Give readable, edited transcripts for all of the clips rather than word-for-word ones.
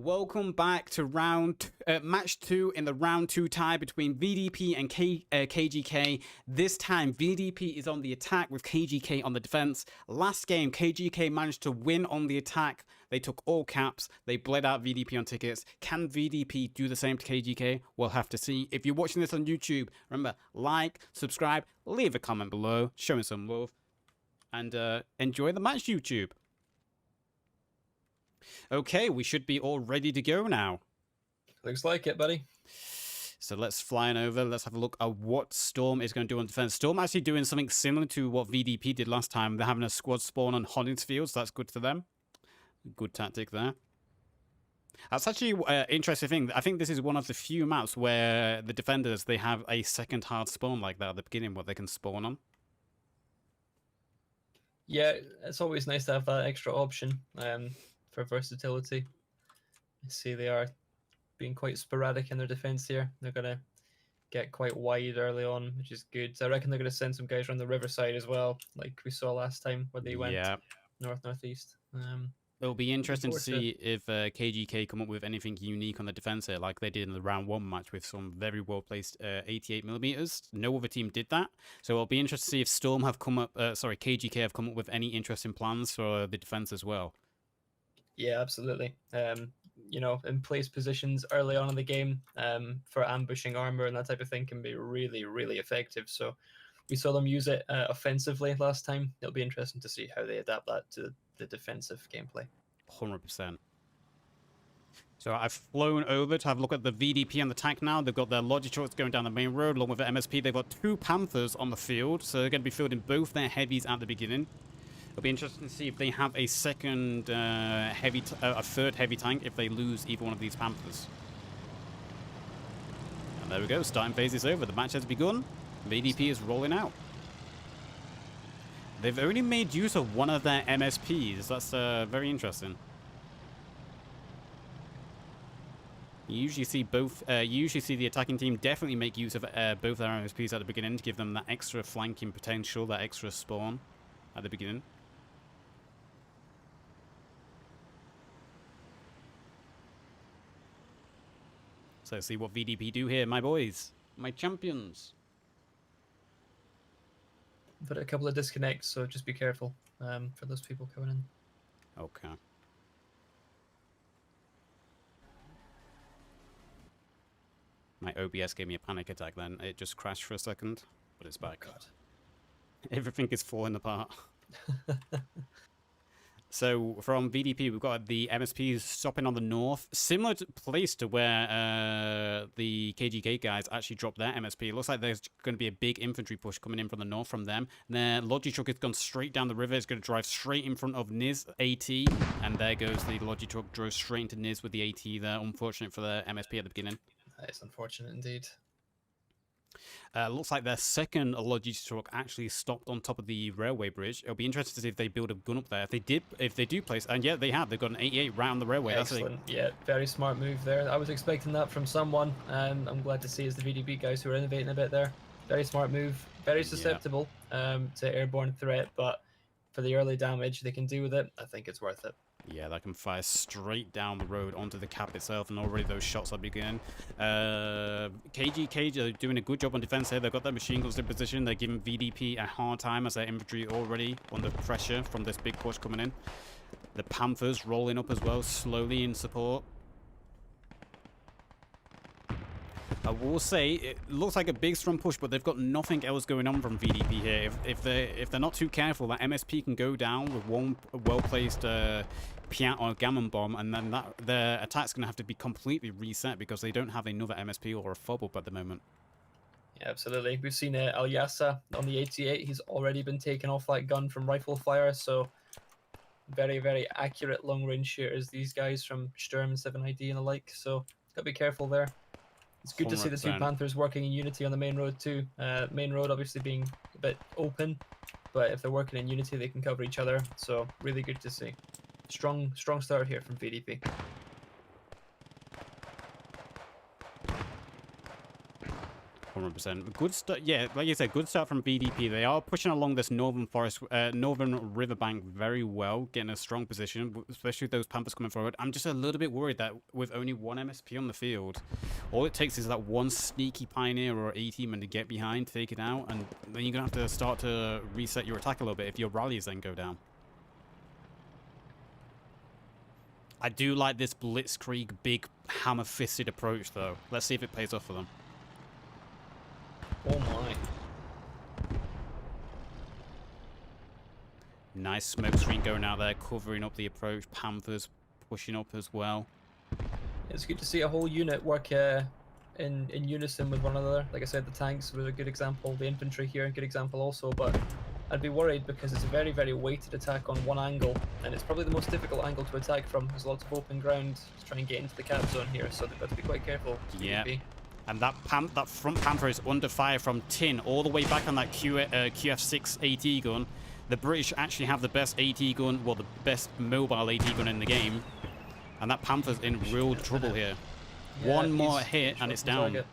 Welcome back to match 2 in the round 2 tie between VDP and KGK. This time VDP is on the attack with KGK on the defense. Last game KGK managed to win on the attack. They took all caps. They bled out VDP on tickets. Can VDP do the same to KGK? We'll have to see. If you're watching this on YouTube, remember, like, subscribe, leave a comment below, show me some love, and enjoy the match, YouTube. Okay, we should be all ready to go now. Looks like it, buddy. So let's fly on over. Let's have a look at what Storm is going to do on defense. Storm actually doing something similar to what VDP did last time. They're having a squad spawn on Hoddings Field, so that's good for them. Good tactic there. That's actually an interesting thing. I think this is one of the few maps where the defenders, they have a second hard spawn like that at the beginning, what they can spawn on. Yeah, it's always nice to have that extra option. For versatility. I see they are being quite sporadic in their defense here. They're going to get quite wide early on, which is good. So I reckon they're going to send some guys around the riverside as well, like we saw last time where they went north-northeast. It'll be interesting to see if KGK come up with anything unique on the defense here, like they did in the round 1 match with some very well-placed 88mm. No other team did that. So it'll be interesting to see if Storm have come up, KGK have come up with any interesting plans for the defense as well. Yeah, absolutely. You know, in place positions early on in the game for ambushing armor and that type of thing can be really, really effective. So we saw them use it offensively last time. It'll be interesting to see how they adapt that to the defensive gameplay. 100%. So I've flown over to have a look at the VDP on the tank now. They've got their Logi trucks going down the main road along with the MSP. They've got 2 Panthers on the field, so they're going to be fielding both their heavies at the beginning. It'll be interesting to see if they have a second a third heavy tank if they lose either one of these Panthers. And there we go, starting phase is over. The match has begun. VDP is rolling out. They've only made use of one of their MSPs. That's very interesting. You usually see the attacking team definitely make use of both their MSPs at the beginning to give them that extra flanking potential, that extra spawn at the beginning. So let's see what VDP do here, my boys, my champions. But a couple of disconnects, so just be careful for those people coming in. Okay. My OBS gave me a panic attack then. It just crashed for a second, but it's back. Oh, God. Everything is falling apart. So from VDP, we've got the MSPs stopping on the north, similar place to where the KGK guys actually dropped their MSP. It looks like there's going to be a big infantry push coming in from the north from them. And their Logi truck has gone straight down the river. It's going to drive straight in front of Niz AT. And there goes the Logi truck, drove straight into Niz with the AT there. Unfortunate for the MSP at the beginning. That is unfortunate indeed. Looks like their second Logi truck actually stopped on top of the railway bridge. It'll be interesting to see if they build a gun up there. If they do place, and yeah, they have. They've got an 88 right on the railway. Excellent. Yeah, very smart move there. I was expecting that from someone, and I'm glad to see it's the VDP guys who are innovating a bit there. Very smart move. Very susceptible to airborne threat, but for the early damage they can do with it, I think it's worth it. Yeah, that can fire straight down the road onto the cap itself, and already those shots are beginning. KGK are doing a good job on defense here. They've got their machine guns in position. They're giving VDP a hard time as their infantry already under pressure from this big push coming in. The Panthers rolling up as well, slowly in support. I will say, it looks like a big strong push, but they've got nothing else going on from VDP here. If they're not too careful, that MSP can go down with one well-placed Piat or Gammon bomb, and then their attack's going to have to be completely reset because they don't have another MSP or a fob up at the moment. Yeah, absolutely. We've seen Alyasa on the 88. He's already been taken off that gun from rifle fire, so very, very accurate long-range shooters, these guys from Sturm and 7ID and the like, so gotta be careful there. It's good to see the 2 Panthers working in unity on the main road too. Main road obviously being a bit open, but if they're working in unity, they can cover each other. So really good to see. Strong start here from VDP. 100%. Good start. Yeah, like you said, good start from VDP. They are pushing along this northern riverbank very well, getting a strong position, especially with those Panthers coming forward. I'm just a little bit worried that with only one MSP on the field, all it takes is that one sneaky Pioneer or A-teamer to get behind, take it out, and then you're going to have to start to reset your attack a little bit if your rallies then go down. I do like this blitzkrieg, big hammer-fisted approach, though. Let's see if it pays off for them. Oh my. Nice smoke screen going out there, covering up the approach. Panthers pushing up as well. It's good to see a whole unit work in unison with one another. Like I said, the tanks were a good example. The infantry here, a good example also. But I'd be worried because it's a very, very weighted attack on one angle. And it's probably the most difficult angle to attack from. There's lots of open ground to try and get into the cap zone here. So they've got to be quite careful. Yeah. And that front Panther is under fire from tin all the way back on that QF6 AT gun. The British actually have the best AT gun, well, the best mobile AT gun in the game. And that Panther's in real trouble here. Yeah, one more hit and it's down. Target.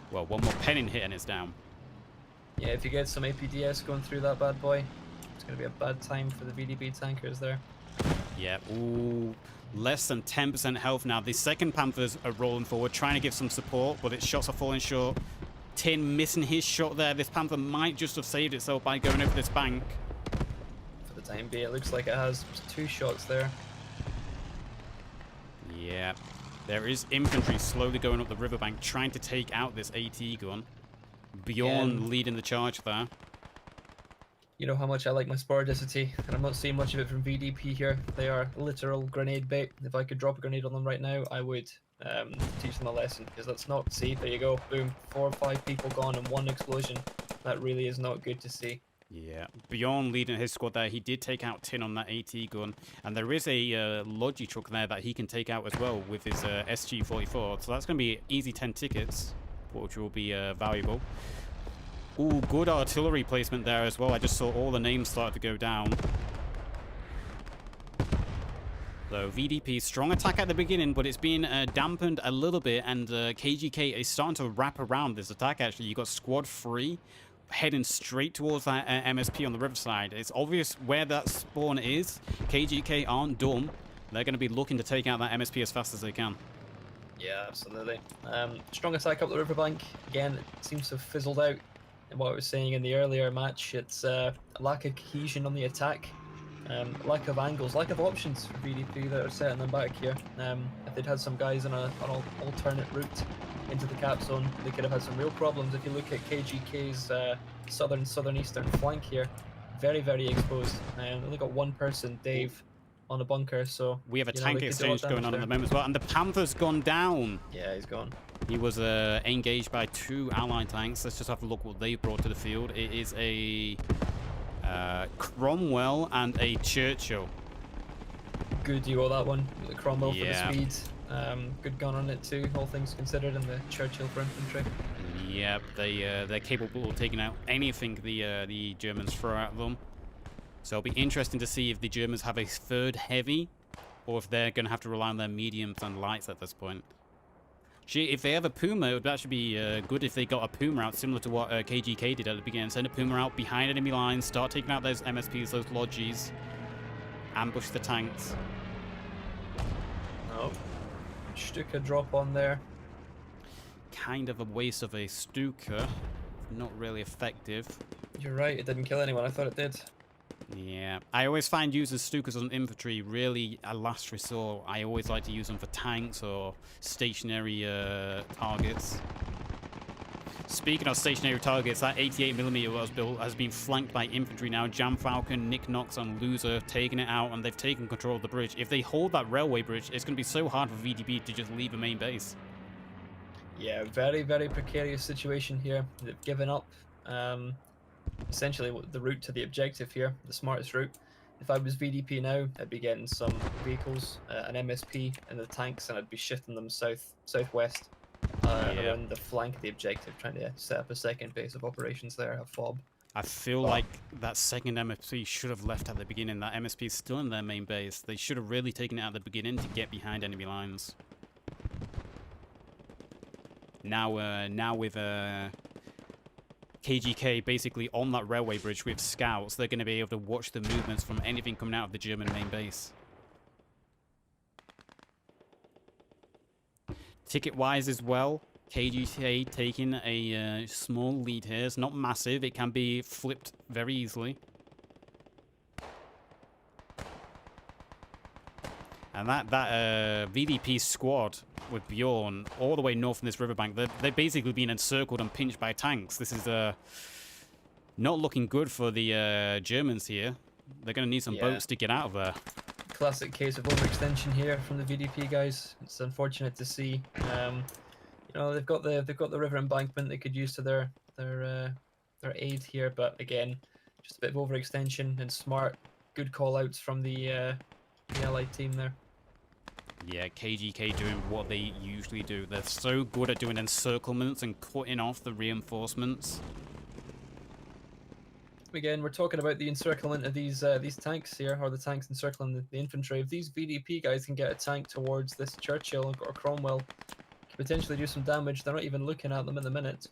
Well, one more penning hit and it's down. Yeah, if you get some APDS going through that bad boy, it's going to be a bad time for the VDB tankers there. Yeah, ooh. Less than 10% health now. The second Panthers are rolling forward, trying to give some support, but its shots are falling short. Tin missing his shot there. This Panther might just have saved itself by going over this bank. For the time being, it looks like it has 2 shots there. Yeah. There is infantry slowly going up the riverbank, trying to take out this AT gun. Bjorn leading the charge there. You know how much I like my sporadicity, and I'm not seeing much of it from VDP here. They are literal grenade bait. If I could drop a grenade on them right now, I would teach them a lesson, because that's not... See, there you go. Boom. 4 or 5 people gone in one explosion. That really is not good to see. Yeah. Bjorn leading his squad there. He did take out Tin on that AT gun, and there is a Logi truck there that he can take out as well with his SG-44. So that's going to be easy 10 tickets, which will be valuable. Ooh, good artillery placement there as well. I just saw all the names start to go down. So VDP, strong attack at the beginning, but it's been dampened a little bit, and KGK is starting to wrap around this attack, actually. You got Squad 3 heading straight towards that MSP on the riverside. It's obvious where that spawn is. KGK aren't dumb. They're going to be looking to take out that MSP as fast as they can. Yeah, absolutely. Strong attack up the riverbank. Again, it seems to have fizzled out. And what I was saying in the earlier match, it's a lack of cohesion on the attack, lack of angles, lack of options for VDP that are setting them back here. If they'd had some guys on an alternate route into the cap zone, they could have had some real problems. If you look at KGK's southeastern flank here, very, very exposed. They only got one person, Dave, on a bunker, so... We have a tank exchange going on at the moment as well, and the Panther's gone down! Yeah, he's gone. He was engaged by 2 allied tanks. Let's just have a look what they brought to the field. It is a Cromwell and a Churchill. Good duo, that one. The Cromwell for the speed. Good gun on it too, all things considered, and the Churchill for infantry. Yep, they're capable of taking out anything the Germans throw at them. So it'll be interesting to see if the Germans have a third heavy, or if they're going to have to rely on their mediums and lights at this point. If they have a Puma, it would actually be good if they got a Puma out, similar to what KGK did at the beginning. Send a Puma out behind enemy lines, start taking out those MSPs, those Lodgies, ambush the tanks. Oh, Stuka drop on there. Kind of a waste of a Stuka. Not really effective. You're right, it didn't kill anyone. I thought it did. Yeah, I always find using Stukas on infantry really a last resort. I always like to use them for tanks or stationary targets. Speaking of stationary targets, that 88mm was built has been flanked by infantry now. Jam Falcon, Nick Knox, and Loser taking it out, and they've taken control of the bridge. If they hold that railway bridge, it's going to be so hard for VDP to just leave a main base. Yeah, very, very precarious situation here. They've given up. Essentially the route to the objective here, the smartest route. If I was VDP now, I'd be getting some vehicles, an MSP and the tanks, and I'd be shifting them southwest around the flank of the objective, trying to set up a second base of operations there, a FOB. I feel like that second MSP should have left at the beginning. That MSP is still in their main base. They should have really taken it at the beginning to get behind enemy lines. Now with KGK basically on that railway bridge with scouts, they're going to be able to watch the movements from anything coming out of the German main base. Ticket-wise as well, KGK taking a small lead here. It's not massive. It can be flipped very easily. And that VDP squad with Bjorn all the way north from this riverbank, they're basically being encircled and pinched by tanks. This is not looking good for the Germans here. They're going to need some boats to get out of there. Classic case of overextension here from the VDP guys. It's unfortunate to see. You know, they've got the river embankment they could use to their aid here, but again, just a bit of overextension and smart, good call outs from the Allied team there. Yeah, KGK doing what they usually do. They're so good at doing encirclements and cutting off the reinforcements. Again, we're talking about the encirclement of these tanks here, or the tanks encircling the infantry. If these VDP guys can get a tank towards this Churchill or Cromwell, could potentially do some damage. They're not even looking at them in the minute.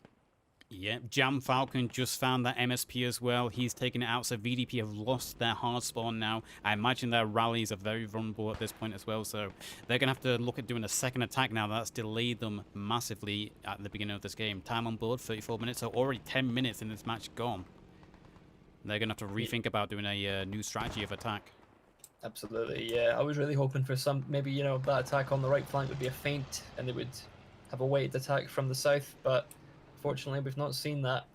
Yeah, Jam Falcon just found that MSP as well. He's taken it out, so VDP have lost their hard spawn now. I imagine their rallies are very vulnerable at this point as well, so they're going to have to look at doing a second attack now. That's delayed them massively at the beginning of this game. Time on board, 34 minutes, so already 10 minutes in this match gone. They're going to have to rethink about doing a new strategy of attack. Absolutely, yeah. I was really hoping for some, maybe, you know, that attack on the right flank would be a feint and they would have a weighted attack from the south, but fortunately we've not seen that.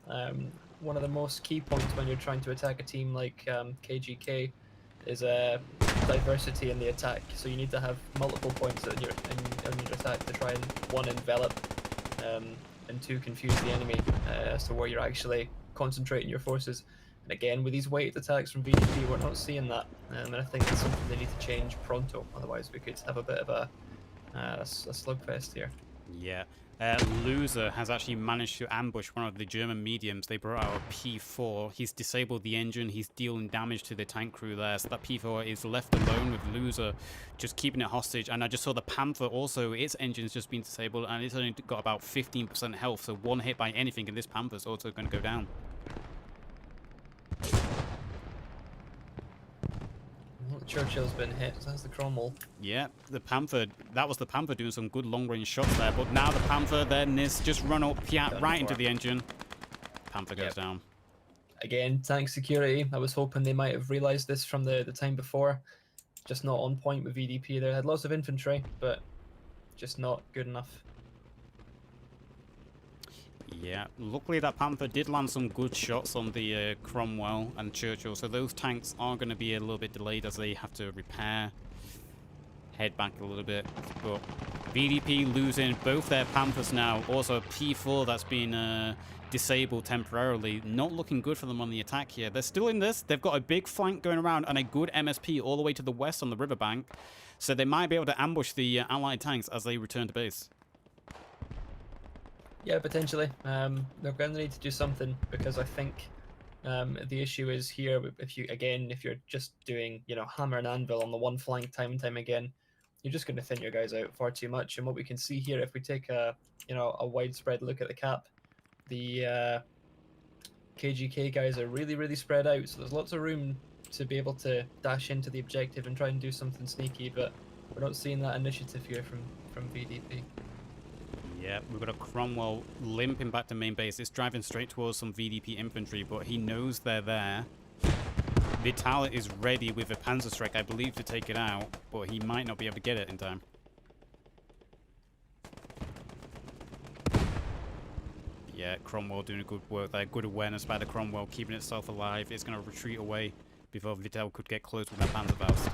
One of the most key points when you're trying to attack a team like KGK is diversity in the attack. So you need to have multiple points in your attack to try and, one, envelop, and two, confuse the enemy as to where you're actually concentrating your forces. And again, with these weighted attacks from VDP, we're not seeing that, and I think it's something they need to change pronto. Otherwise, we could have a bit of a slugfest here. Yeah. Loser has actually managed to ambush one of the German mediums. They brought out a P4. He's disabled the engine. He's dealing damage to the tank crew there. So that P4 is left alone with Loser, just keeping it hostage. And I just saw the Panther also. Its engine's just been disabled, and it's only got about 15% health. So one hit by anything, and this Panther's also going to go down. Churchill's been hit, so that's the Cromwell. Yeah, the Panther, that was the Panther doing some good long-range shots there, but now the Panther, then this just run up right into the engine. Panther goes down. Again, tank security. I was hoping they might have realized this from the time before. Just not on point with VDP. They had lots of infantry, but just not good enough. Yeah, luckily that Panther did land some good shots on the Cromwell and Churchill, so those tanks are going to be a little bit delayed as they have to repair, head back a little bit. But VDP losing both their Panthers now, also a P4 that's been disabled temporarily. Not looking good for them on the attack here. They're still in this. They've got a big flank going around and a good MSP all the way to the west on the riverbank, so they might be able to ambush the Allied tanks as they return to base. Yeah, potentially. They're going to need to do something, because I think the issue is here, if you're just doing, you know, hammer and anvil on the one flank time and time again, you're just going to thin your guys out far too much. And what we can see here, if we take a widespread look at the cap, the KGK guys are really, really spread out. So there's lots of room to be able to dash into the objective and try and do something sneaky, but we're not seeing that initiative here from VDP. Yeah, we've got a Cromwell limping back to main base. It's driving straight towards some VDP infantry, but he knows they're there. Vital is ready with a Panzerstrike, I believe, to take it out, but he might not be able to get it in time. Yeah, Cromwell doing a good work there. Good awareness by the Cromwell, keeping itself alive. It's going to retreat away before Vital could get close with that Panzerfaust.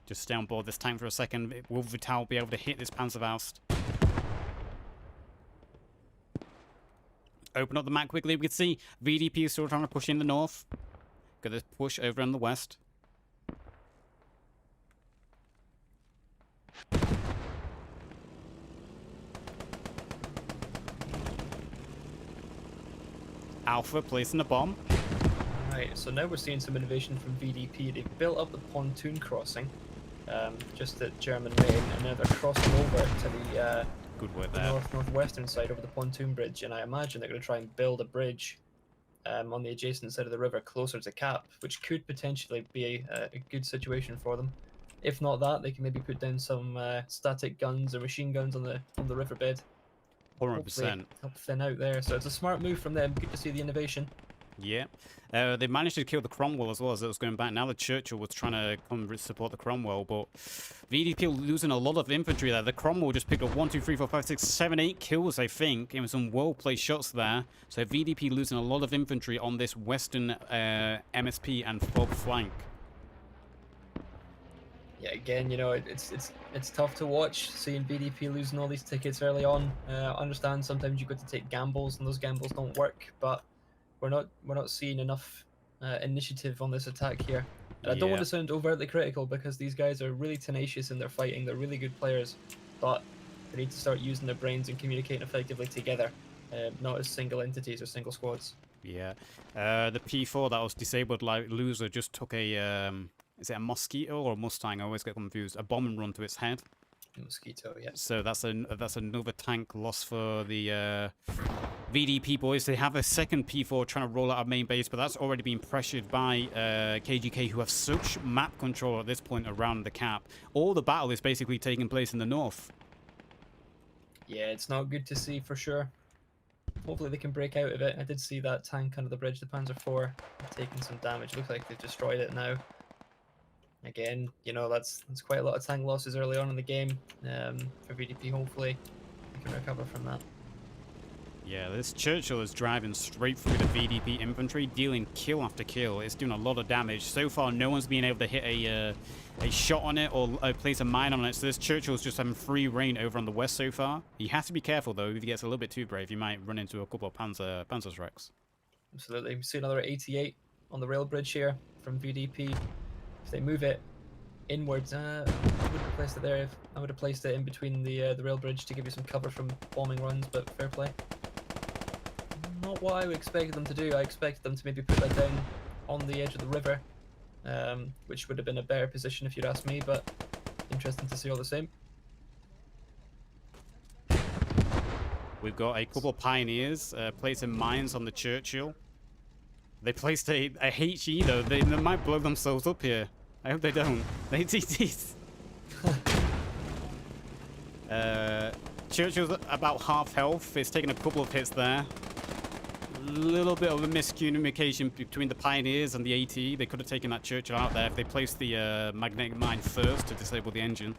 Just stay on board this tank for a second. Will Vital be able to hit this Panzerfaust? Open up the map quickly. We can see VDP is still trying to push in the north. Got this push over in the west. Alpha placing a bomb. Right, so now we're seeing some innovation from VDP. They've built up the pontoon crossing, just at German Main, and now they're crossing over to the Good work the there. northwestern side over the pontoon bridge, and I imagine they're going to try and build a bridge on the adjacent side of the river closer to Cap, which could potentially be a good situation for them. If not that, they can maybe put down some static guns or machine guns on the riverbed. Hopefully 100%. help thin out there. So it's a smart move from them. Good to see the innovation. Yeah. They managed to kill the Cromwell as well as it was going back. Now the Churchill was trying to come support the Cromwell, but VDP losing a lot of infantry there. The Cromwell just picked up 1, 2, 3, 4, 5, 6, 7, 8 kills, I think. It was some well-placed shots there. So VDP losing a lot of infantry on this western MSP and FOB flank. Yeah, again, you know, it's tough to watch seeing VDP losing all these tickets early on. I understand sometimes you got to take gambles and those gambles don't work, but we're not seeing enough initiative on this attack here. And I don't want to sound overtly critical because these guys are really tenacious in their fighting. They're really good players, but they need to start using their brains and communicating effectively together, not as single entities or single squads. Yeah. The P4 that was disabled like loser just took a is it a Mosquito or a Mustang? I always get confused. A bomb and run to its head. Mosquito, yeah. So that's another tank loss for the VDP boys. They have a second P4 trying to roll out of main base, but that's already been pressured by KGK, who have such map control at this point around the Cap. All the battle is basically taking place in the north. Yeah, it's not good to see for sure. Hopefully they can break out of it. I did see that tank under the bridge, the Panzer IV, taking some damage. Looks like they've destroyed it now. Again, you know, that's quite a lot of tank losses early on in the game for VDP. Hopefully they can recover from that. Yeah, this Churchill is driving straight through the VDP infantry, dealing kill after kill. It's doing a lot of damage. So far, no one's been able to hit a shot on it or place a mine on it. So this Churchill's just having free reign over on the west so far. He has to be careful, though. If he gets a little bit too brave, he might run into a couple of Panzerschrecks. Absolutely. We see another 88 on the rail bridge here from VDP. If they move it inwards, I wouldn't have placed it there. I would have placed it in between the rail bridge to give you some cover from bombing runs, but fair play. Not what I expected them to do. I expected them to maybe put that down on the edge of the river, which would have been a better position if you'd asked me, but interesting to see all the same. We've got a couple of Pioneers placing mines on the Churchill. They placed a HE, though. They might blow themselves up here. I hope they don't. They TTs. Churchill's about half health. It's taking a couple of hits there. Little bit of a miscommunication between the Pioneers and the AT. They could have taken that Churchill out there if they placed the magnetic mine first to disable the engine.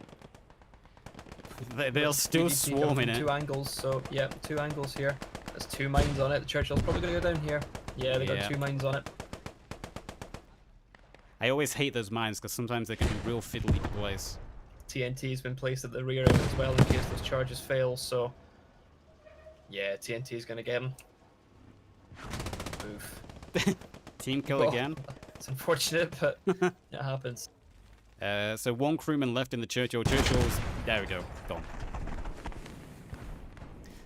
They're still swarming it. 2 angles, so yeah, 2 angles here. There's 2 mines on it. The Churchill's probably going to go down here. Yeah, they got 2 mines on it. I always hate those mines because sometimes they can be real fiddly to place. TNT's been placed at the rear end as well in case those charges fail, so yeah, TNT's going to get him. Oof. Team kill again. It's unfortunate, but it happens. So 1 crewman left in the Churchill. Churchill's... There we go. Gone.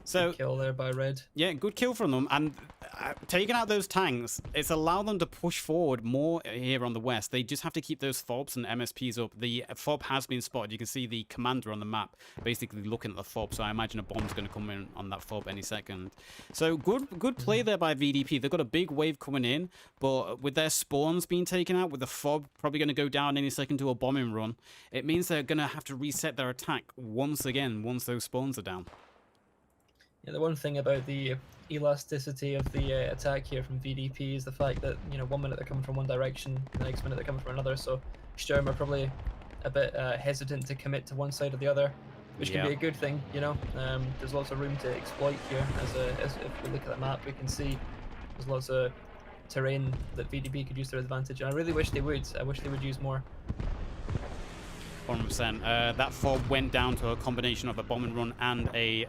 So, good kill there by Red. Yeah, good kill from them. And taking out those tanks, it's allowed them to push forward more here on the west. They just have to keep those FOBs and MSPs up. The FOB has been spotted. You can see the commander on the map basically looking at the FOB. So I imagine a bomb's going to come in on that FOB any second. So good play there by VDP. They've got a big wave coming in, but with their spawns being taken out, with the FOB probably going to go down any second to a bombing run, it means they're going to have to reset their attack once again once those spawns are down. Yeah, the one thing about the elasticity of the attack here from VDP is the fact that, you know, 1 minute they're coming from one direction, the next minute they're coming from another, so Sturm are probably a bit hesitant to commit to one side or the other, which can be a good thing, you know. There's lots of room to exploit here. As if we look at the map, we can see there's lots of terrain that VDP could use to their advantage, and I really wish they would. I wish they would use more. 100%. That FOB went down to a combination of a bomb and run and a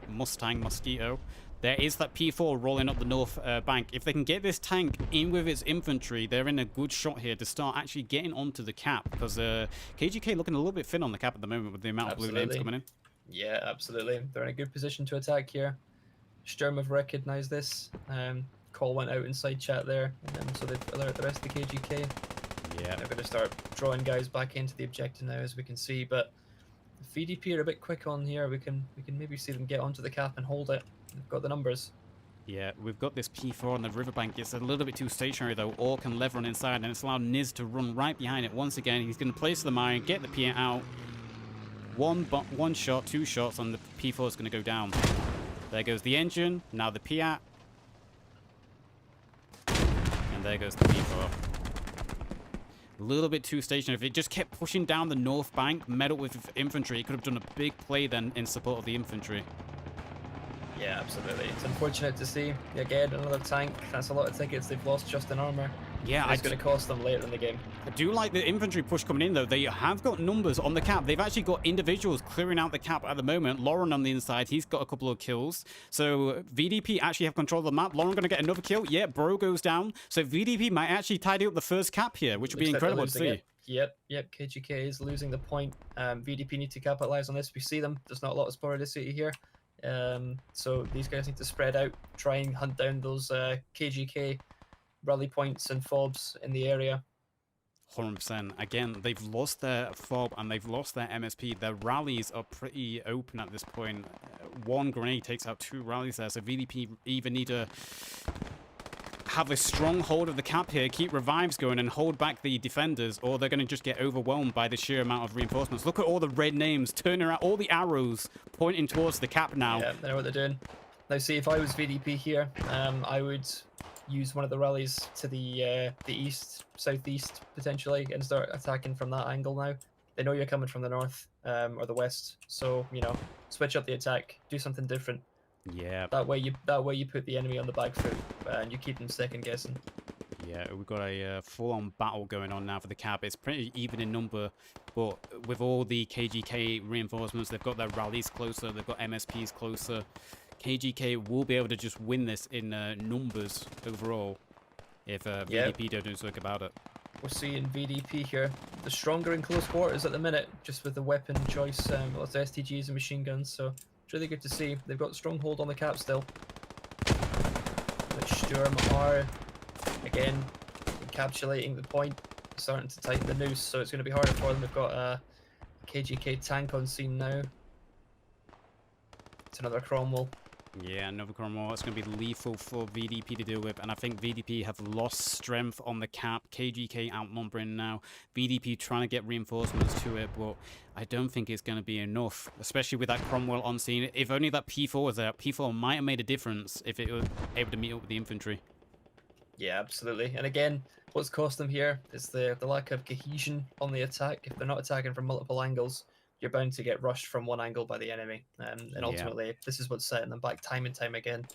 Mustang Mosquito. There is that P4 rolling up the north bank. If they can get this tank in with its infantry, they're in a good shot here to start actually getting onto the Cap, because KGK looking a little bit thin on the Cap at the moment with the amount of blue names coming in. Yeah, absolutely. They're in a good position to attack here. Sturm have recognized this. call went out inside chat there, so they've alerted the rest of the KGK. Yeah. They're going to start drawing guys back into the objective now, as we can see. But the VDP are a bit quick on here. We can maybe see them get onto the cap and hold it. They've got the numbers. Yeah, we've got this P4 on the riverbank. It's a little bit too stationary though. Orc and Lev run inside, and it's allowed Niz to run right behind it once again. He's going to place the mine, get the P out. One shot, 2 shots, and the P4 is going to go down. There goes the engine. Now the P-at. And there goes the P4. A little bit too stationary. If it just kept pushing down the north bank, met up with infantry, it could have done a big play then in support of the infantry. Yeah, absolutely. It's unfortunate to see. Again, another tank. That's a lot of tickets they've lost just in armor. Yeah, it's going to cost them later in the game. I do like the infantry push coming in, though. They have got numbers on the cap. They've actually got individuals clearing out the cap at the moment. Lauren on the inside, he's got a couple of kills. So VDP actually have control of the map. Lauren going to get another kill. Yeah, Bro goes down. So VDP might actually tidy up the first cap here, which would be incredible to see. Yep. KGK is losing the point. VDP need to capitalize on this. We see them. There's not a lot of sporadicity here. So these guys need to spread out, try and hunt down those KGK rally points and fobs in the area. 100%. Again, they've lost their fob and they've lost their MSP. Their rallies are pretty open at this point. One grenade takes out 2 rallies there, so VDP either need to have a strong hold of the cap here, keep revives going and hold back the defenders, or they're going to just get overwhelmed by the sheer amount of reinforcements. Look at all the red names turning around, all the arrows pointing towards the cap now. Yeah, they know what they're doing. Now see, if I was VDP here, I would use one of the rallies to the east, southeast potentially, and start attacking from that angle now. They know you're coming from the north or the west, so you know, switch up the attack, do something different. Yeah. That way you put the enemy on the back foot and you keep them second guessing. Yeah, we've got a full-on battle going on now for the cap. It's pretty even in number, but with all the KGK reinforcements, they've got their rallies closer, they've got MSPs closer. KGK will be able to just win this in numbers overall if VDP don't do something about it. We're seeing VDP here. The stronger in close quarters at the minute, just with the weapon choice, lots of STGs and machine guns, so it's really good to see. They've got a strong hold on the cap still. Which Sturm are, again, encapsulating the point, starting to tighten the noose, so it's going to be harder for them. We've got a KGK tank on scene now. It's another Cromwell. Yeah, another Cromwell. It's going to be lethal for VDP to deal with, and I think VDP have lost strength on the cap. KGK outnumbering now. VDP trying to get reinforcements to it, but I don't think it's going to be enough, especially with that Cromwell on scene. If only that P4 was there, P4 might have made a difference if it was able to meet up with the infantry. Yeah, absolutely. And again, what's cost them here is the lack of cohesion on the attack. If they're not attacking from multiple angles, you're bound to get rushed from one angle by the enemy. And ultimately, this is what's setting them back time and time again.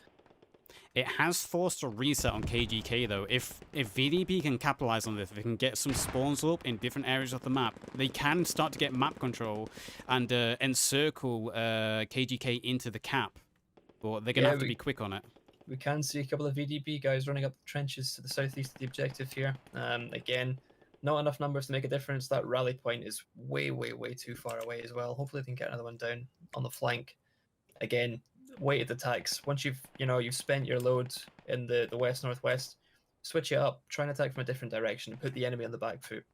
It has forced a reset on KGK, though. If VDP can capitalize on this, if they can get some spawns up in different areas of the map, they can start to get map control and encircle KGK into the cap. But they're going to have to be quick on it. We can see a couple of VDP guys running up the trenches to the southeast of the objective here. Again, not enough numbers to make a difference. That rally point is way too far away as well. Hopefully they can get another one down on the flank. Again, weighted attacks. Once you've spent your load in the west-northwest, switch it up, try and attack from a different direction, and put the enemy on the back foot.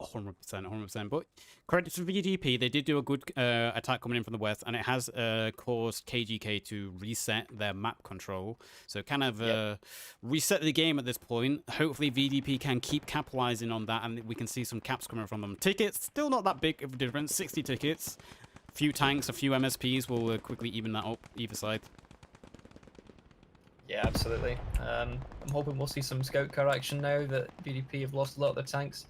100%. But credit to VDP, they did do a good attack coming in from the west, and it has caused KGK to reset their map control. So kind of reset the game at this point. Hopefully VDP can keep capitalizing on that, and we can see some caps coming from them. Tickets, still not that big of a difference, 60 tickets. A few tanks, a few MSPs will quickly even that up either side. Yeah, absolutely. I'm hoping we'll see some scout car action now that VDP have lost a lot of their tanks.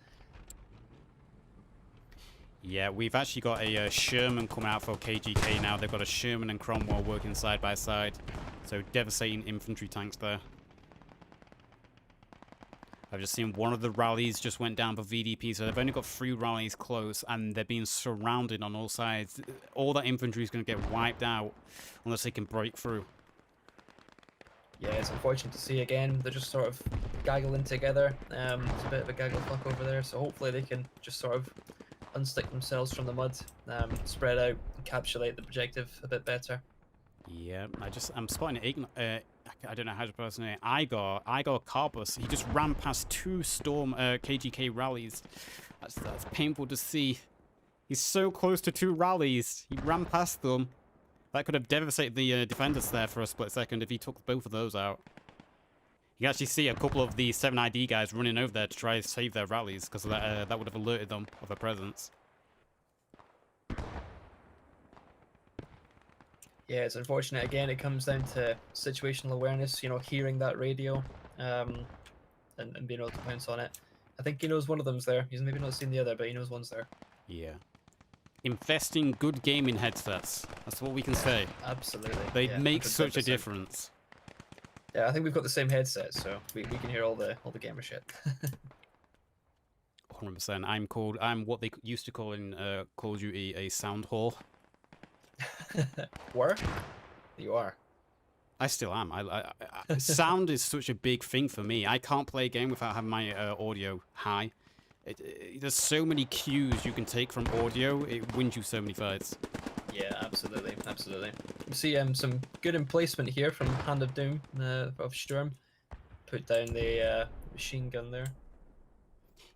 Yeah, we've actually got a Sherman coming out for KGK now. They've got a Sherman and Cromwell working side by side. So devastating infantry tanks there. I've just seen one of the rallies just went down for VDP, so they've only got 3 rallies close, and they're being surrounded on all sides. All that infantry is going to get wiped out unless they can break through. Yeah, it's unfortunate to see again. They're just sort of gaggling together. It's a bit of a gaggle fuck over there, so hopefully they can just sort of unstick themselves from the mud, spread out, encapsulate the objective a bit better. Yeah, I'm spotting I I don't know how to pronounce it. Igor Carbus. He just ran past 2 Storm KGK rallies. That's painful to see. He's so close to 2 rallies. He ran past them. That could have devastated the defenders there for a split second if he took both of those out. You can actually see a couple of the 7ID guys running over there to try and save their rallies because that would have alerted them of a presence. Yeah, it's unfortunate. Again, it comes down to situational awareness, you know, hearing that radio and being able to pounce on it. I think he knows one of them's there. He's maybe not seen the other, but he knows one's there. Yeah. Investing good gaming headsets. That's what we can say. Absolutely. They make 100%. such a difference. Yeah, I think we've got the same headset, so we can hear all the gamer shit. 100%. I'm what they used to call in Call of Duty a sound whore. Were? You are. I still am. Sound is such a big thing for me. I can't play a game without having my audio high. There's so many cues you can take from audio. It wins you so many fights. Yeah, absolutely, absolutely. We see some good emplacement here from Hand of Doom of Sturm. Put down the machine gun there.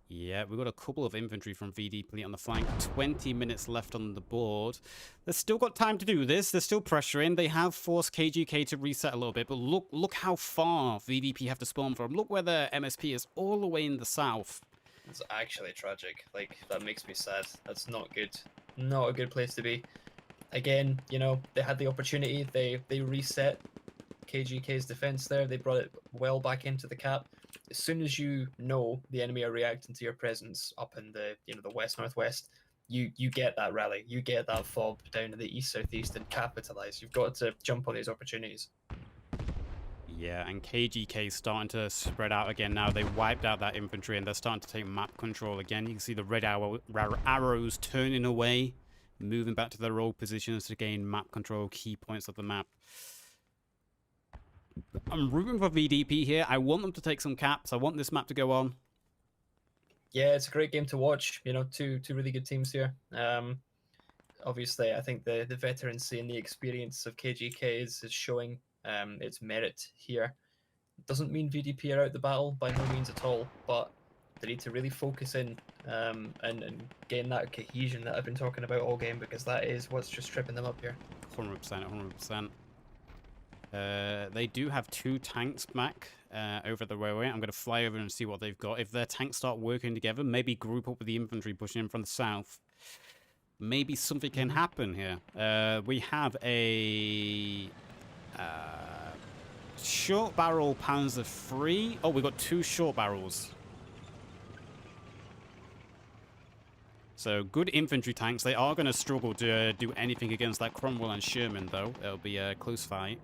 Yeah, we've got a couple of infantry from VDP on the flank. 20 minutes left on the board. They've still got time to do this. They're still pressuring. They have forced KGK to reset a little bit, but look how far VDP have to spawn from. Look where their MSP is, all the way in the south. It's actually tragic. Like, that makes me sad. That's not good. Not a good place to be. Again, you know, they had the opportunity. They reset KGK's defense there. They brought it well back into the cap. As soon as you know the enemy are reacting to your presence up in the the west northwest, you get that rally, you get that fob down in the east southeast and capitalize. You've got to jump on these opportunities. Yeah, and KGK starting to spread out again now. They wiped out that infantry and they're starting to take map control again. You can see the red arrows turning away, moving back to their old positions to gain map control, key points of the map. I'm rooting for VDP here. I want them to take some caps. I want this map to go on. Yeah, it's a great game to watch. You know, two really good teams here. Obviously, I think the veterancy and the experience of KGK is showing its merit here. It doesn't mean VDP are out the battle by no means at all, but they need to really focus in and gain that cohesion that I've been talking about all game, because that is what's just tripping them up here. 100%, 100%. They do have 2 tanks back over the railway. I'm going to fly over and see what they've got. If their tanks start working together, maybe group up with the infantry pushing in from the south. Maybe something can happen here. We have a short barrel Panzer III. Oh, we've got 2 short barrels. So good infantry tanks. They are going to struggle to do anything against that Cromwell and Sherman, though. It'll be a close fight.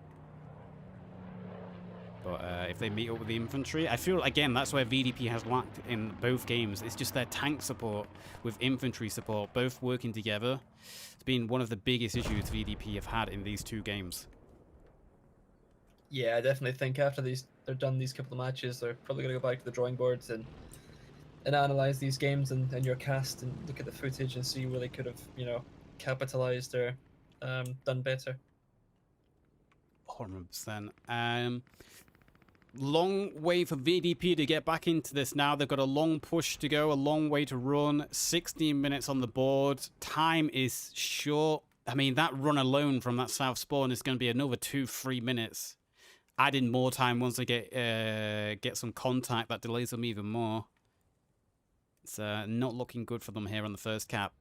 But if they meet up with the infantry, I feel, again, that's where VDP has lacked in both games. It's just their tank support with infantry support, both working together. It's been one of the biggest issues VDP have had in these 2 games. Yeah, I definitely think after they're done these couple of matches, they're probably going to go back to the drawing boards and analyze these games and your cast and look at the footage and see where they could have, capitalized or done better. 100%. Long way for VDP to get back into this now. They've got a long push to go, a long way to run. 16 minutes on the board. Time is short. I mean, that run alone from that south spawn is going to be another 2-3 minutes. Adding more time once they get some contact, that delays them even more. It's not looking good for them here on the first cap.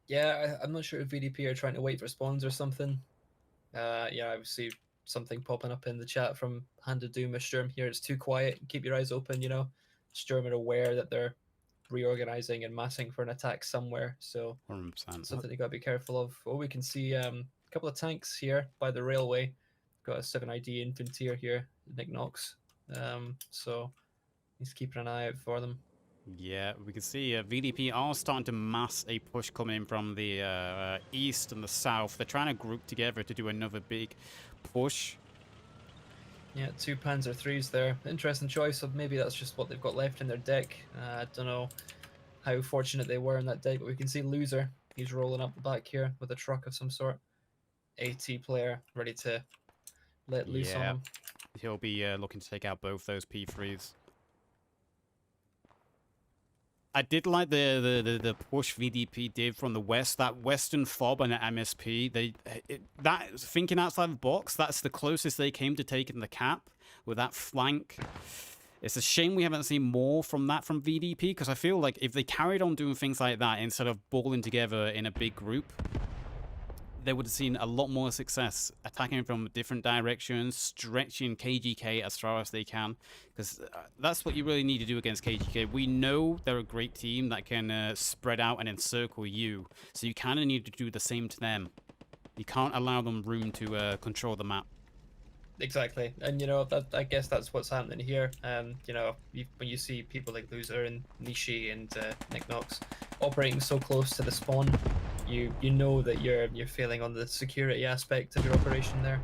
Yeah, I'm not sure if VDP are trying to wait for spawns or something. Yeah, I see something popping up in the chat from Hand of Doom or Sturm here. It's too quiet. Keep your eyes open, Sturm are aware that they're reorganizing and massing for an attack somewhere. So 100%. something you got to be careful of. Well, we can see a couple of tanks here by the railway. Got a 7ID infantry here, Nick Knox. So he's keeping an eye out for them. Yeah, we can see VDP are starting to mass a push coming in from the east and the south. They're trying to group together to do another big push. Yeah, 2 Panzer IIIs there. Interesting choice of maybe that's just what they've got left in their deck. I don't know how fortunate they were in that deck, but we can see Loser. He's rolling up the back here with a truck of some sort. AT player ready to let loose on him. he'll be looking to take out both those P3s. I did like the push VDP did from the west. That Western fob and the MSP. That thinking outside the box. That's the closest they came to taking the cap with that flank. It's a shame we haven't seen more from that from VDP, because I feel like if they carried on doing things like that instead of balling together in a big group, they would have seen a lot more success attacking from different directions, stretching KGK as far as they can, because that's what you really need to do against KGK. We know they're a great team that can spread out and encircle you, so you kind of need to do the same to them. You can't allow them room to control the map. Exactly, and you know I guess that's what's happening here. You know, when you see people like Loser and Nishi and Nick Knox operating so close to the spawn, you know that you're failing on the security aspect of your operation there.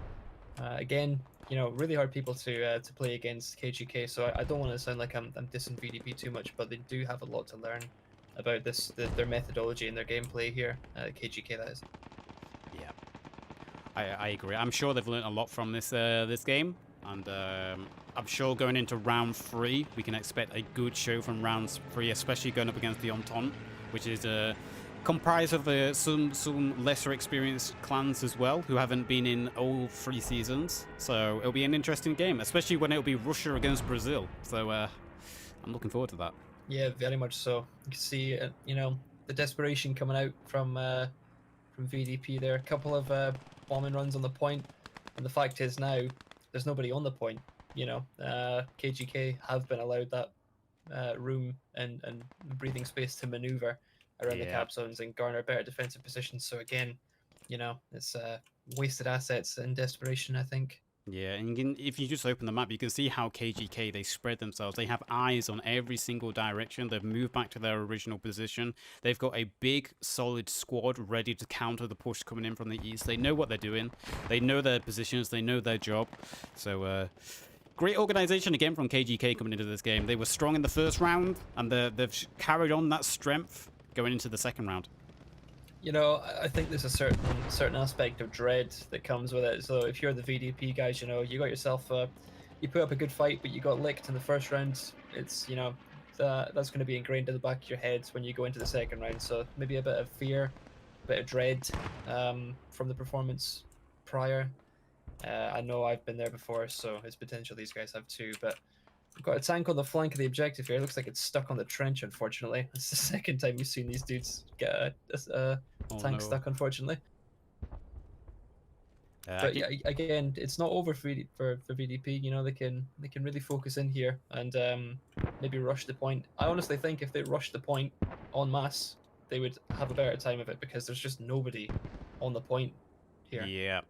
Again, you know, really hard people to play against KGK. So I don't want to sound like I'm dissing VDP too much, but they do have a lot to learn about their methodology and their gameplay here. KGK, that is. Yeah. I agree. I'm sure they've learned a lot from this this game, and I'm sure going into round 3 we can expect a good show from round 3, especially going up against the Entente, which is comprised of some lesser experienced clans as well, who haven't been in all 3 seasons. So it'll be an interesting game, especially when it'll be Russia against Brazil. So I'm looking forward to that. Yeah, very much so. You can see you know, the desperation coming out from VDP there. A couple of bombing runs on the point, and the fact is now there's nobody on the point. You know, KGK have been allowed that room and breathing space to maneuver around the cap zones and garner better defensive positions. So again, you know, it's wasted assets and desperation, I think. Yeah, and if you just open the map, you can see how KGK, they spread themselves. They have eyes on every single direction. They've moved back to their original position. They've got a big, solid squad ready to counter the push coming in from the east. They know what they're doing. They know their positions. They know their job. So, great organization again from KGK coming into this game. They were strong in the first round, and they've carried on that strength going into the second round. You know, I think there's a certain aspect of dread that comes with it. So if you're the VDP guys, you know, you got yourself, you put up a good fight, but you got licked in the first round. It's, you know, that's going to be ingrained in the back of your head when you go into the second round. So maybe a bit of fear, a bit of dread from the performance prior. I know I've been there before, so it's potential these guys have too. But we've got a tank on the flank of the objective here. It looks like it's stuck on the trench, unfortunately. It's the second time we've seen these dudes get a tank stuck, unfortunately. But yeah, again, it's not over for VDP. You know, they can really focus in here and maybe rush the point. I honestly think if they rush the point en masse, they would have a better time of it, because there's just nobody on the point here. Yeah.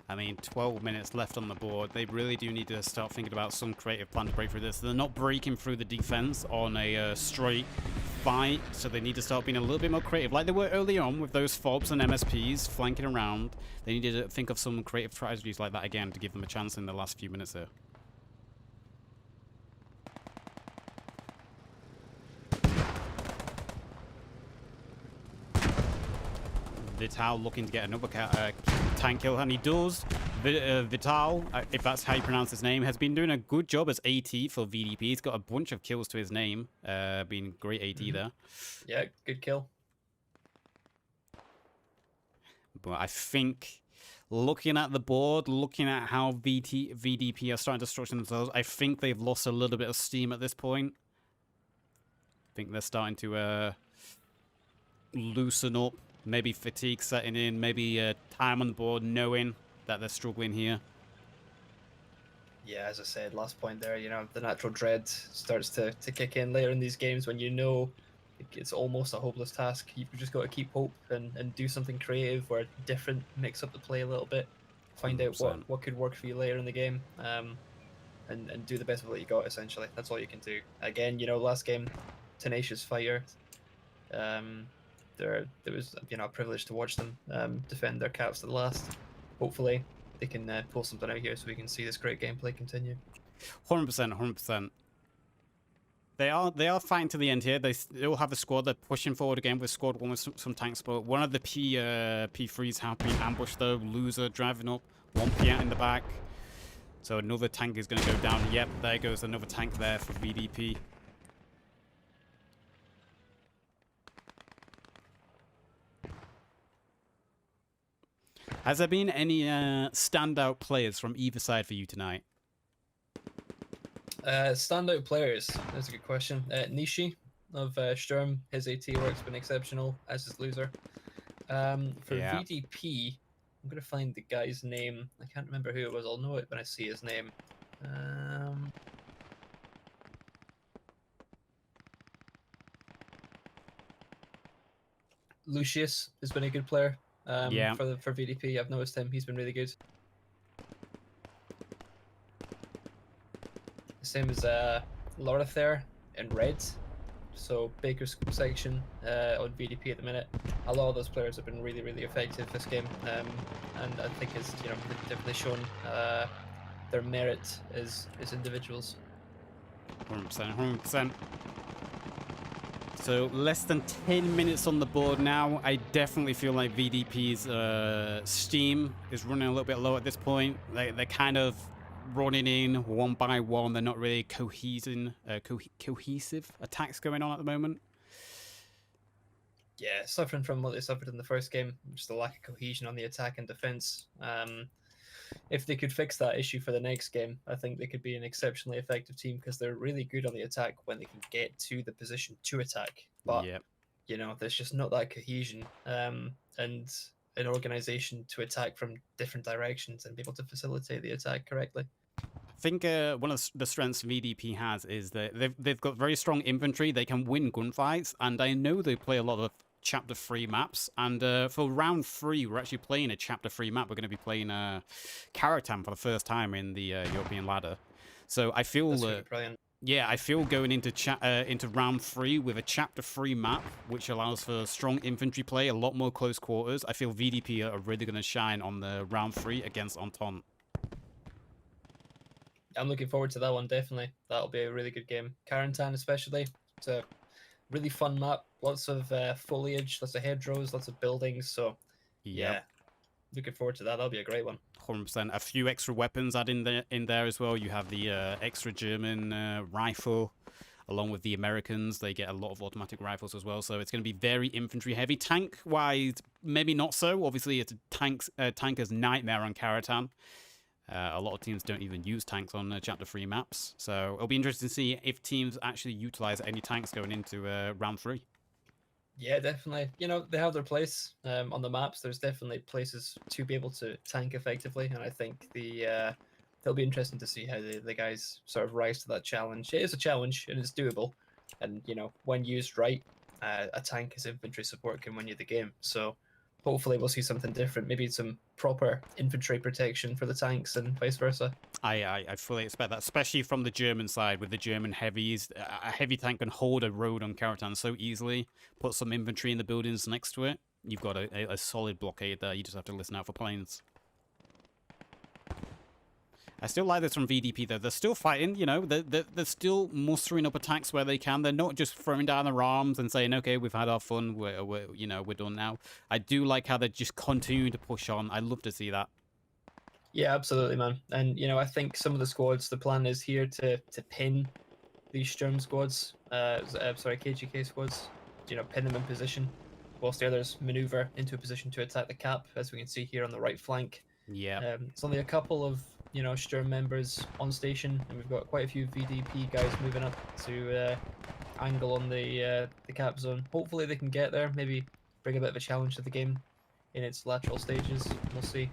I mean, 12 minutes left on the board. They really do need to start thinking about some creative plan to break through this. They're not breaking through the defense on a straight fight, so they need to start being a little bit more creative, like they were early on with those fobs and MSPs flanking around. They needed to think of some creative strategies like that again to give them a chance in the last few minutes here. Vital looking to get another tank kill, and he does. Vital, if that's how you pronounce his name, has been doing a good job as AT for VDP. He's got a bunch of kills to his name, being great AT there. Yeah, good kill. But I think, looking at the board, looking at how VDP are starting to structure themselves, I think they've lost a little bit of steam at this point. I think they're starting to loosen up. Maybe fatigue setting in, maybe time on the board, knowing that they're struggling here. Yeah, as I said, last point there, you know, the natural dread starts to kick in later in these games when you know it's almost a hopeless task. You've just got to keep hope and do something creative or different, mix up the play a little bit, find 100%. out what could work for you later in the game, and do the best of what you got, essentially. That's all you can do. Again, you know, last game, tenacious fighter. There was, you know, a privilege to watch them defend their caps to the last. Hopefully they can pull something out here so we can see this great gameplay continue. 100%, 100%. They are fighting to the end here. They still have a squad. They're pushing forward again with squad 1 with some tank support. One of the P3s have been ambushed though. Loser driving up. 1 Piat in the back. So another tank is going to go down. Yep, there goes another tank there for VDP. Has there been any standout players from either side for you tonight? Standout players. That's a good question. Nishi of Sturm, his AT work's been exceptional, as his loser. For Yeah. VDP, I'm gonna find the guy's name. I can't remember who it was. I'll know it when I see his name. Lucius has been a good player. Yeah. For VDP, I've noticed him. He's been really good. Same as Lorather in red. So Baker's section on VDP at the minute. A lot of those players have been really, really effective this game, and I think it's they've definitely shown their merit as individuals. 100%, 100%. So less than 10 minutes on the board now. I definitely feel like VDP's steam is running a little bit low at this point. They're kind of running in one by one. They're not really cohesive attacks going on at the moment. Yeah, suffering from what they suffered in the first game, just the lack of cohesion on the attack and defense. If they could fix that issue for the next game, I think they could be an exceptionally effective team because they're really good on the attack when they can get to the position to attack. But Yep. there's just not that cohesion and an organization to attack from different directions and be able to facilitate the attack correctly. I think one of the strengths VDP has is that they've got very strong infantry. They can win gunfights, and I know they play a lot of Chapter 3 maps. And for round 3, we're actually playing a Chapter 3 map. We're going to be playing Karatam for the first time in the European ladder. So I feel really brilliant. Yeah, I feel going into round 3 with a Chapter 3 map, which allows for strong infantry play, a lot more close quarters. I feel VDP are really going to shine on the round 3 against Entente. I'm looking forward to that one, definitely. That'll be a really good game. Karantan especially. It's a really fun map. Lots of foliage, lots of hedgerows, lots of buildings. So, yeah, looking forward to that. That'll be a great one. 100%. A few extra weapons added in there as well. You have the extra German rifle, along with the Americans. They get a lot of automatic rifles as well. So it's going to be very infantry heavy. Tank-wise, maybe not so. Obviously, it's a tanker's nightmare on Karatan. A lot of teams don't even use tanks on Chapter 3 maps. So it'll be interesting to see if teams actually utilize any tanks going into round 3. Yeah, definitely. They have their place on the maps. There's definitely places to be able to tank effectively. And I think it'll be interesting to see how the guys sort of rise to that challenge. It is a challenge and it's doable. And, when used right, a tank as infantry support can win you the game. So hopefully we'll see something different, maybe some proper infantry protection for the tanks and vice versa. I fully expect that, especially from the German side with the German heavies. A heavy tank can hold a road on Karatan so easily, put some infantry in the buildings next to it. You've got a solid blockade there. You just have to listen out for planes. I still like this from VDP, though. They're still fighting, they're still mustering up attacks where they can. They're not just throwing down their arms and saying, okay, we've had our fun, we're done now. I do like how they're just continuing to push on. I love to see that. Yeah, absolutely, man. And, I think some of the squads, the plan is here to pin these Sturm squads, KGK squads, pin them in position, whilst the others maneuver into a position to attack the cap, as we can see here on the right flank. Yeah. It's only a couple of Sturm members on station, and we've got quite a few VDP guys moving up to angle on the cap zone. Hopefully they can get there, maybe bring a bit of a challenge to the game in its lateral stages. We'll see.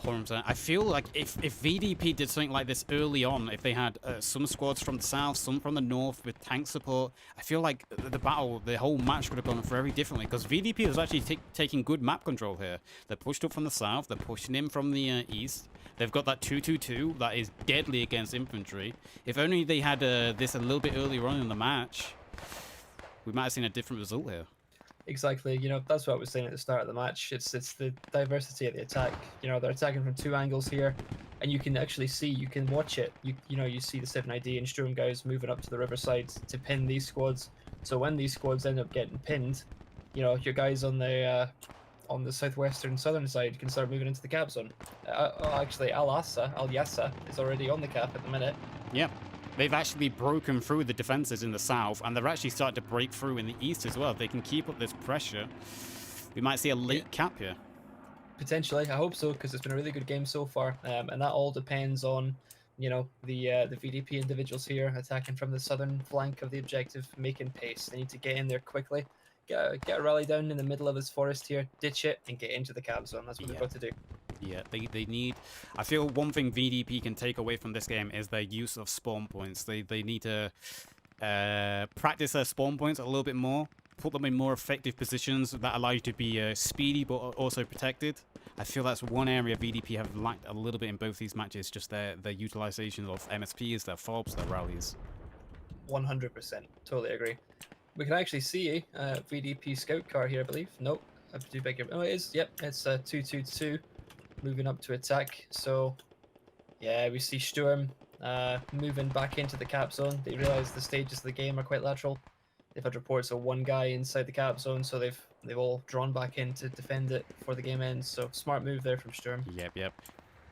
100%. I feel like if VDP did something like this early on, if they had some squads from the south, some from the north with tank support, I feel like the whole match could have gone very differently, because VDP was actually taking good map control here. They're pushed up from the south, they're pushing in from the east. They've got that 2-2-2 that is deadly against infantry. If only they had this a little bit earlier on in the match, we might have seen a different result here. Exactly. That's what I was saying at the start of the match. It's the diversity of the attack. They're attacking from two angles here, and you can actually see, you can watch it. You see the 7ID and Sturm guys moving up to the riverside to pin these squads. So when these squads end up getting pinned, your guys on the on the southwestern southern side can start moving into the cap zone. Actually, Al Yassa is already on the cap at the minute. Yeah. They've actually broken through the defenses in the south, and they're actually starting to break through in the east as well. If they can keep up this pressure, we might see a late cap here. Potentially, I hope so, because it's been a really good game so far, and that all depends on, you know, the VDP individuals here attacking from the southern flank of the objective, making pace. They need to get in there quickly, get a rally down in the middle of this forest here, ditch it, and get into the cap zone. That's what they've got to do. Yeah, they need... I feel one thing VDP can take away from this game is their use of spawn points. They need to practice their spawn points a little bit more, put them in more effective positions that allow you to be speedy but also protected. I feel that's one area VDP have lacked a little bit in both these matches, just their utilization of MSPs, their FOBs, their rallies. 100%. Totally agree. We can actually see a VDP scout car here, I believe. Nope. I do beg your... Oh, it is. Yep, it's 222 moving up to attack. So, yeah, we see Sturm moving back into the cap zone. They realize the stages of the game are quite lateral. They've had reports of one guy inside the cap zone, so they've all drawn back in to defend it before the game ends. So smart move there from Sturm. Yep.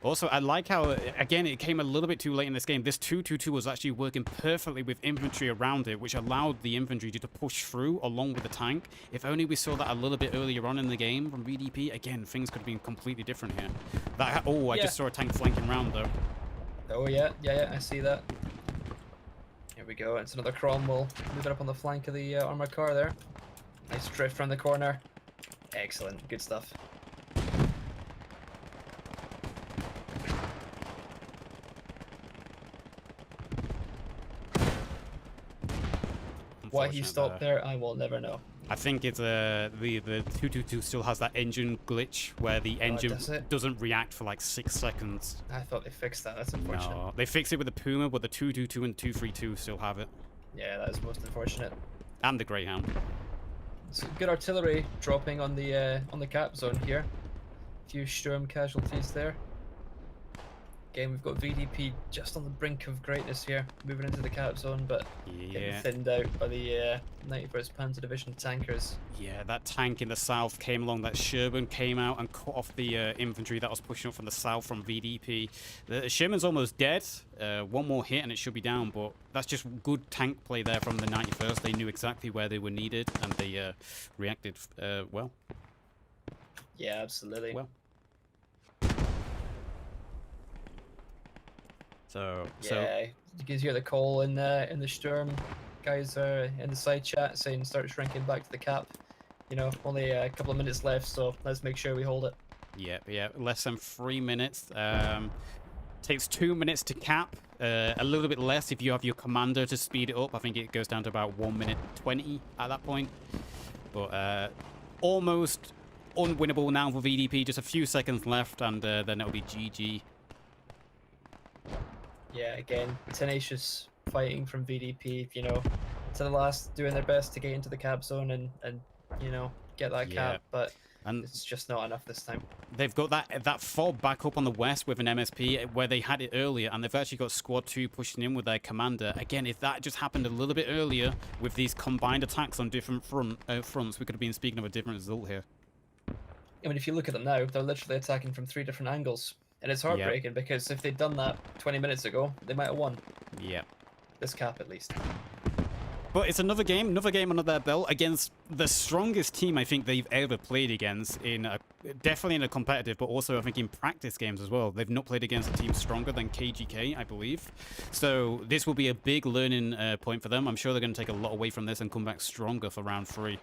Also, I like how, again, it came a little bit too late in this game. This 222 was actually working perfectly with infantry around it, which allowed the infantry to push through along with the tank. If only we saw that a little bit earlier on in the game from VDP, again, things could have been completely different here. I just saw a tank flanking round, though. Oh, yeah, I see that. Here we go. It's another Cromwell moving up on the flank of the armored car there. Nice drift around the corner. Excellent. Good stuff. Why he stopped there, I will never know. I think it's the 222 still has that engine glitch where the engine doesn't react for like 6 seconds. I thought they fixed that. That's unfortunate. No, they fixed it with the Puma, but the 222 and 232 still have it. Yeah, that is most unfortunate. And the Greyhound. So good artillery dropping on the cap zone here. A few Sturm casualties there. Again, we've got VDP just on the brink of greatness here, moving into the cap zone, but getting thinned out by the 91st Panzer Division tankers. Yeah, that tank in the south came along. That Sherman came out and cut off the infantry that was pushing up from the south from VDP. The Sherman's almost dead. One more hit and it should be down, but that's just good tank play there from the 91st. They knew exactly where they were needed, and they reacted well. Yeah, absolutely. Well. Yeah, you can hear the call in the Sturm. Guys are in the side chat saying start shrinking back to the cap. You know, only a couple of minutes left, so let's make sure we hold it. Yeah, less than 3 minutes. Takes 2 minutes to cap. A little bit less if you have your commander to speed it up. I think it goes down to about 1 minute 20 at that point. But almost unwinnable now for VDP. Just a few seconds left, and then it'll be GG. Yeah, again, tenacious fighting from VDP, you know, to the last, doing their best to get into the cap zone and you know, get that cap, but it's just not enough this time. They've got that fob back up on the west with an MSP where they had it earlier, and they've actually got Squad 2 pushing in with their commander. Again, if that just happened a little bit earlier with these combined attacks on different fronts, we could have been speaking of a different result here. I mean, if you look at them now, they're literally attacking from 3 different angles. And it's heartbreaking because if they'd done that 20 minutes ago, they might have won. Yep. This cap, at least. But it's another game under their belt against the strongest team I think they've ever played against, definitely in a competitive, but also I think in practice games as well. They've not played against a team stronger than KGK, I believe. So this will be a big learning point for them. I'm sure they're going to take a lot away from this and come back stronger for round 3.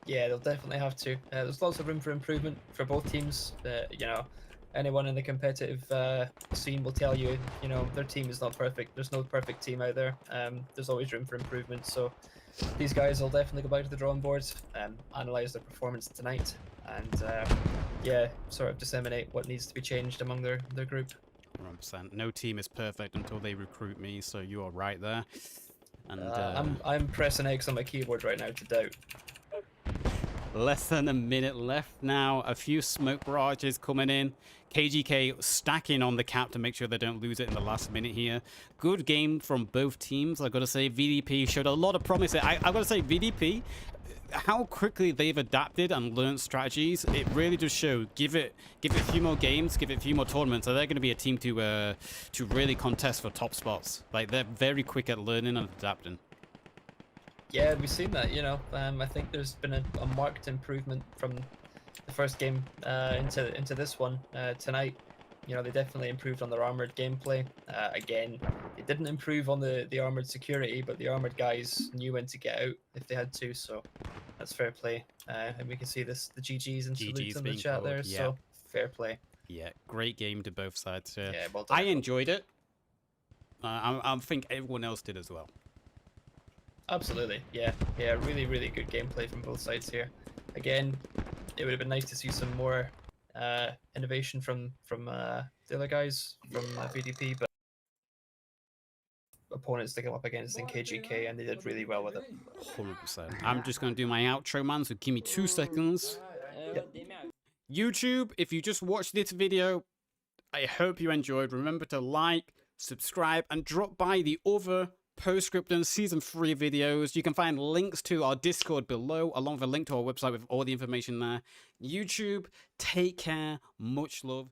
Yeah, they'll definitely have to. There's lots of room for improvement for both teams. You know, anyone in the competitive scene will tell you, you know, their team is not perfect. There's no perfect team out there. There's always room for improvement. So these guys will definitely go back to the drawing boards, analyze their performance tonight, and yeah, sort of disseminate what needs to be changed among their group. 100%. No team is perfect until they recruit me, so you are right there. And I'm pressing X on my keyboard right now to doubt. Less than a minute left now. A few smoke barrages coming in. KGK stacking on the cap to make sure they don't lose it in the last minute here. Good game from both teams. I've got to say, VDP showed a lot of promise. I've got to say, VDP, how quickly they've adapted and learned strategies, it really does show. Give it a few more games, give it a few more tournaments, and they're going to be a team to really contest for top spots. Like, they're very quick at learning and adapting. Yeah, we've seen that. You know, I think there's been a marked improvement from the first game into this one tonight. You know, they definitely improved on their armored gameplay. Again, they didn't improve on the armored security, but the armored guys knew when to get out if they had to. So that's fair play. And we can see the GGs and salutes in the being chat called, there. yeah. So fair play. Yeah, great game to both sides. Yeah, well done. I enjoyed it. I think everyone else did as well. Absolutely, yeah, really, really good gameplay from both sides here. Again, it would have been nice to see some more innovation from the other guys from VDP, but opponents to come up against in KGK, and they did really well with it. 100%. I'm just going to do my outro, man, so give me 2 seconds. Yep. YouTube, if you just watched this video, I hope you enjoyed. Remember to like, subscribe, and drop by the other Scriptum Season 3 videos. You can find links to our Discord below, along with a link to our website with all the information there. YouTube, take care, much love.